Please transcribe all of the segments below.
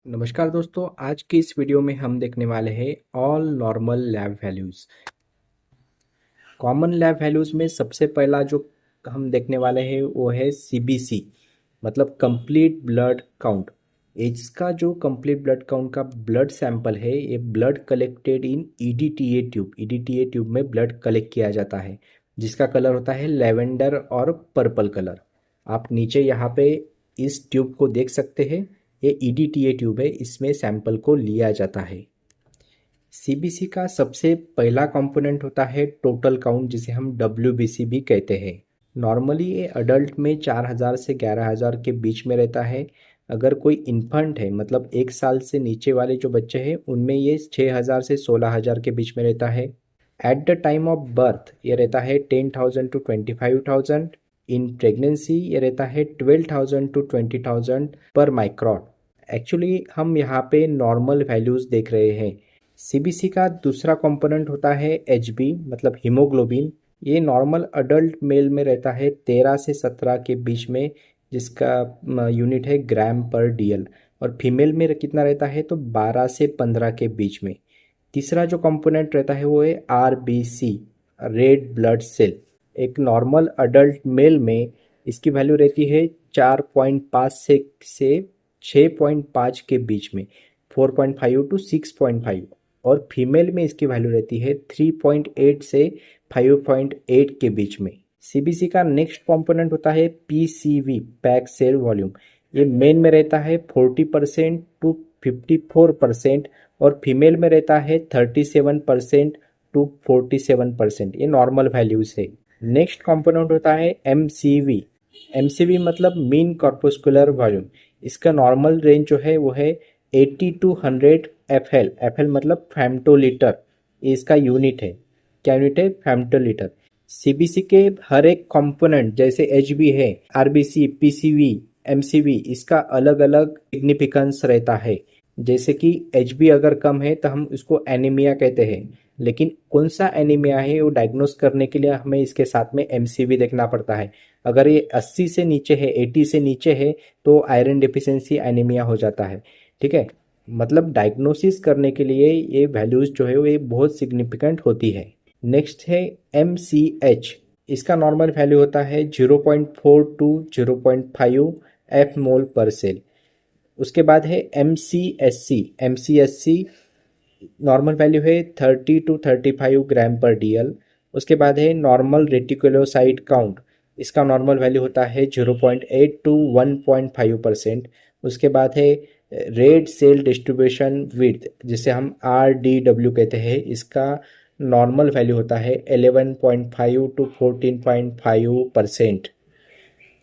नमस्कार दोस्तों, आज की इस वीडियो में हम देखने वाले हैं all normal lab values. Common lab values में सबसे पहला जो हम देखने वाले हैं वो है सीबीसी, मतलब कंप्लीट ब्लड काउंट। इसका जो कंप्लीट ब्लड काउंट का ब्लड सैंपल है, ये blood collected in EDTA tube. EDTA tube में ब्लड कलेक्ट किया जाता है, जिसका कलर होता है लेवेंडर और पर्पल कलर। आप नीचे यहाँ पे इस ट्यूब को देख सकते हैं। ये ईडीटीए ट्यूब है, इसमें सैंपल को लिया जाता है। सीबीसी का सबसे पहला कंपोनेंट होता है टोटल काउंट, जिसे हम डब्ल्यूबीसी भी कहते हैं। नॉर्मली ये अडल्ट में 4000 से 11000 के बीच में रहता है। अगर कोई इन्फेंट है, मतलब 1 साल से नीचे वाले जो बच्चे हैं, उनमें ये 6000 से 16000 के बीच में रहता है। At the time of birth ये रहता है 10,000 टू 25,000। इन प्रेगनेंसी ये रहता है 12,000 टू 20,000 पर माइक्रोन। एक्चुअली हम यहाँ पे नॉर्मल वैल्यूज़ देख रहे हैं। सीबीसी का दूसरा कंपोनेंट होता है एचबी, मतलब हीमोग्लोबिन। ये नॉर्मल अडल्ट मेल में रहता है 13 से 17 के बीच में, जिसका यूनिट है ग्राम पर डीएल। और फीमेल में कितना रहता है, तो 12 से 15 के बीच में। तीसरा जो कंपोनेंट रहता है वो है आरबीसी, रेड ब्लड सेल। एक नॉर्मल अडल्ट मेल में इसकी वैल्यू रहती है 4.5 से 6.5 के बीच में, 4.5 टू 6.5। और फीमेल में इसकी वैल्यू रहती है 3.8 से 5.8 के बीच में। सीबीसी का नेक्स्ट कंपोनेंट होता है पीसीवी, पैक सेल वॉल्यूम। ये मेन में रहता है 40% टू 54%, और फीमेल में रहता है 37% टू 47%। ये नॉर्मल वैल्यूज है। नेक्स्ट कंपोनेंट होता है एमसीवी। एमसीवी मतलब मीन कॉर्पस्कुलर वॉल्यूम। इसका नॉर्मल रेंज जो है वो है 80 टू 100 एफएल। एफएल मतलब फेम्टोलीटर, ये इसका यूनिट है। क्या यूनिट है? फेम्टोलीटर। सीबीसी के हर एक कंपोनेंट, जैसे एचबी है, आरबीसी, पीसीवी, एमसीवी, इसका अलग अलग सिग्निफिकेंस रहता है। जैसे कि एचबी अगर कम है तो हम इसको एनीमिया कहते हैं, लेकिन कौन सा एनीमिया है वो डायग्नोस करने के लिए हमें इसके साथ में एमसीवी देखना पड़ता है। अगर ये 80 से नीचे है, 80 से नीचे है, तो आयरन डिफिशियंसी एनीमिया हो जाता है। ठीक है, मतलब डायग्नोसिस करने के लिए ये वैल्यूज जो है वो ये बहुत सिग्निफिकेंट होती है। नेक्स्ट है एम सी एच। इसका नॉर्मल वैल्यू होता है 0.4 टू 0.5 एफ मोल पर सेल। उसके बाद है M C S C. M C S C normal value है 30 टू 35 ग्राम पर डीएल। उसके बाद है नॉर्मल रेटिकुलोसाइट काउंट। इसका नॉर्मल वैल्यू होता है 0.8 टू 1.5%। उसके बाद है रेड सेल डिस्ट्रीब्यूशन विड्थ, जिसे हम आर डी डब्ल्यू कहते हैं। इसका नॉर्मल वैल्यू होता है 11.5 टू 14.5%।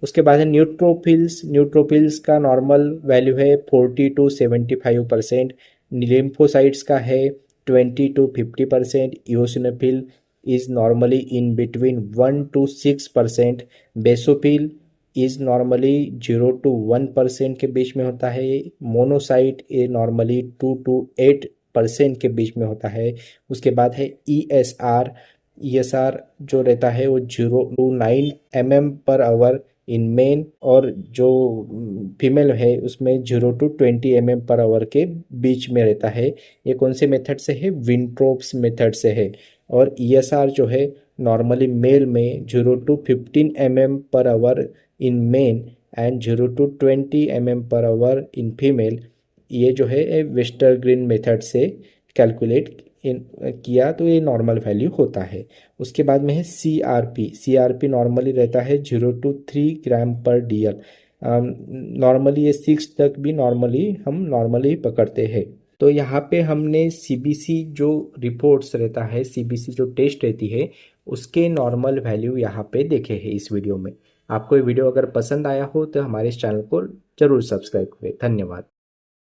उसके बाद है न्यूट्रोफिल्स। न्यूट्रोफिल्स का नॉर्मल वैल्यू है 40 टू 75%। लिम्फोसाइट्स का है 20 to 50%। Eosinophil is normally in between 1 to 6%। Basophil is normally 0 to 1% के बीच में होता है। मोनोसाइट ये नॉर्मली 2 टू 8% के बीच में होता है। उसके बाद है ईएसआर जो रहता है वो 0 टू 9 mm/h इन मेन, और जो फीमेल है उसमें 0 टू 20 mm/h के बीच में रहता है। ये कौन से मेथड से है? विंट्रोप्स मेथड से है। और ईएसआर जो है नॉर्मली मेल में 0 to 15 mm/h in men and 0 to 20 mm/h in female. ये जो है वेस्टर ग्रीन मेथड से कैलकुलेट किया तो ये नॉर्मल वैल्यू होता है। उसके बाद में है सीआरपी। सीआरपी नॉर्मली रहता है 0 टू 3 ग्राम पर डीएल। नॉर्मली ये 6 तक भी नॉर्मली हम नॉर्मली पकड़ते हैं। तो यहाँ पे हमने सीबीसी जो रिपोर्ट्स रहता है, सीबीसी जो टेस्ट रहती है, उसके नॉर्मल वैल्यू यहाँ पे देखे हैं इस वीडियो में। आपको ये वीडियो अगर पसंद आया हो तो हमारे इस चैनल को जरूर सब्सक्राइब करें। धन्यवाद।